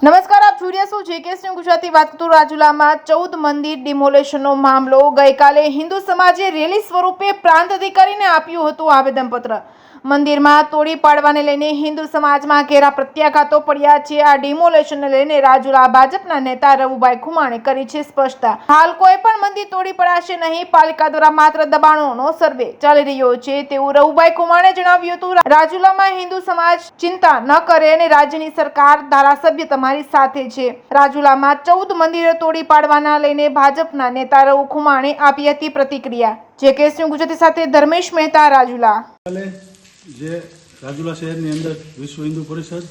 નમસ્કાર, આપ જોઈ રહ્યા છો જેકેએસ ન્યૂઝ ગુજરાતી. વાત કરું રાજુલામાં 14 મંદિર ડિમોલેશનનો મામલો. ગઈકાલે હિન્દુ સમાજે રેલી સ્વરૂપે પ્રાંત અધિકારીને આપ્યું હતું આવેદનપત્ર. મંદિરમાં તોડી પાડવાને લઈને હિન્દુ સમાજમાં ઘેરા પ્રત્યાઘાતો પડ્યા છે. આ ડિમોલેશનને લઈને રાજુલા ભાજપના નેતા રવુભાઈ ખુમાણે કરી છે સ્પષ્ટતા. હાલ કોઈ પણ મંદિર તોડી પડાશે નહીં. પાલિકા દ્વારા માત્ર દબાણોનો સર્વે ચાલી રહ્યો છે તેવું રવુભાઈ ખુમાણે જણાવ્યું હતું. રાજુલામાં હિન્દુ સમાજ ચિંતા ન કરે અને રાજ્યની સરકાર ધારાસભ્ય તમારી સાથે છે. રાજુલામાં 14 મંદિરો તોડી પાડવાના લઈને ભાજપના નેતા રવુ ખુમાણે આપી હતી પ્રતિક્રિયા. જેકેએસ ન્યૂઝ ગુજરાતી સાથે ધર્મેશ મહેતા, રાજુલા. જે રાજુલા શહેરની અંદર વિશ્વ હિન્દુ પરિષદ,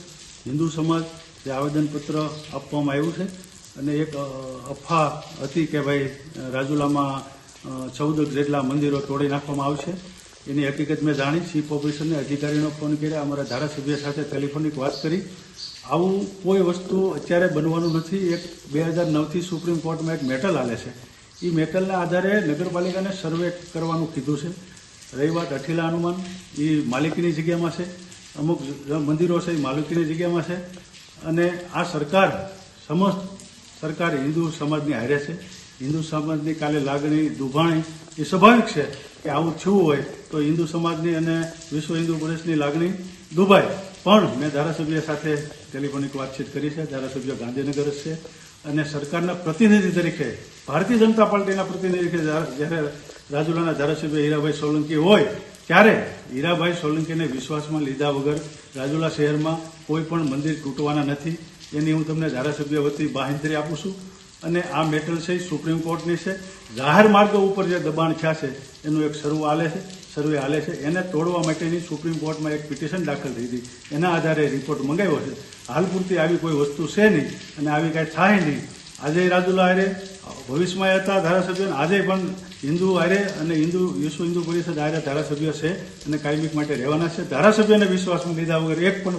હિન્દુ સમાજ જે આવેદનપત્ર આપવામાં આવ્યું છે અને એક અફવા હતી કે ભાઈ રાજુલામાં 14 જેટલા મંદિરો તોડી નાખવામાં આવશે. એની હકીકત મેં જાણી. ચીફ ઓફિસરને અધિકારીનો ફોન કર્યા, અમારા ધારાસભ્ય સાથે ટેલિફોનિક વાત કરી. આવું કોઈ વસ્તુ અત્યારે બનવાનું નથી. એક 2009થી સુપ્રીમ કોર્ટમાં એક મેટલ હાલે છે. એ મેટલના આધારે નગરપાલિકાને સર્વે કરવાનું કીધું છે. રહી વાત અઠીલા હનુમાન, એ માલિકીની જગ્યામાં છે. અમુક મંદિરો છે એ માલિકીની જગ્યામાં છે. અને આ સરકાર સમસ્ત સરકાર હિન્દુ સમાજની હારે છે. હિન્દુ સમાજની કાલે લાગણી દુભાણી એ સ્વાભાવિક છે કે આવું થયું હોય તો હિન્દુ સમાજની અને વિશ્વ હિન્દુ પરિષદની લાગણી દુભાય. પણ મેં ધારાસભ્ય સાથે ટેલિફોનિક વાતચીત કરી છે. ધારાસભ્ય ગાંધીનગર જ છે અને સરકારના પ્રતિનિધિ તરીકે, ભારતીય જનતા પાર્ટીના પ્રતિનિધિ તરીકે જ્યારે રાજુલાના ધારાસભ્ય હીરાભાઈ સોલંકી હોય ત્યારે હીરાભાઈ સોલંકીને વિશ્વાસમાં લીધા વગર રાજુલા શહેરમાં કોઈ પણ મંદિર તૂટવાના નથી. એની હું તમને ધારાસભ્ય વતી બાંહેધરી આપું છું. અને આ મેટર છે સુપ્રીમ કોર્ટની છે. જાહેર માર્ગો ઉપર જે દબાણ થયા છે એનું એક સર્વે હાલે છે. એને તોડવા માટેની સુપ્રીમ કોર્ટમાં એક પિટિશન દાખલ થઈ હતી. એના આધારે રિપોર્ટ મંગાવ્યો છે. હાલ પૂરતી આવી કોઈ વસ્તુ છે નહીં અને આવી કાંઈ થાય નહીં. આજે રાજુલા હારે ભવિષ્યમાં હતા ધારાસભ્ય, આજે પણ હિન્દુ હારે અને વિશ્વ હિન્દુ પરિષદ હારે ધારાસભ્ય છે અને કાયમિક માટે રહેવાના છે. ધારાસભ્યને વિશ્વાસમાં લીધા વગર એક પણ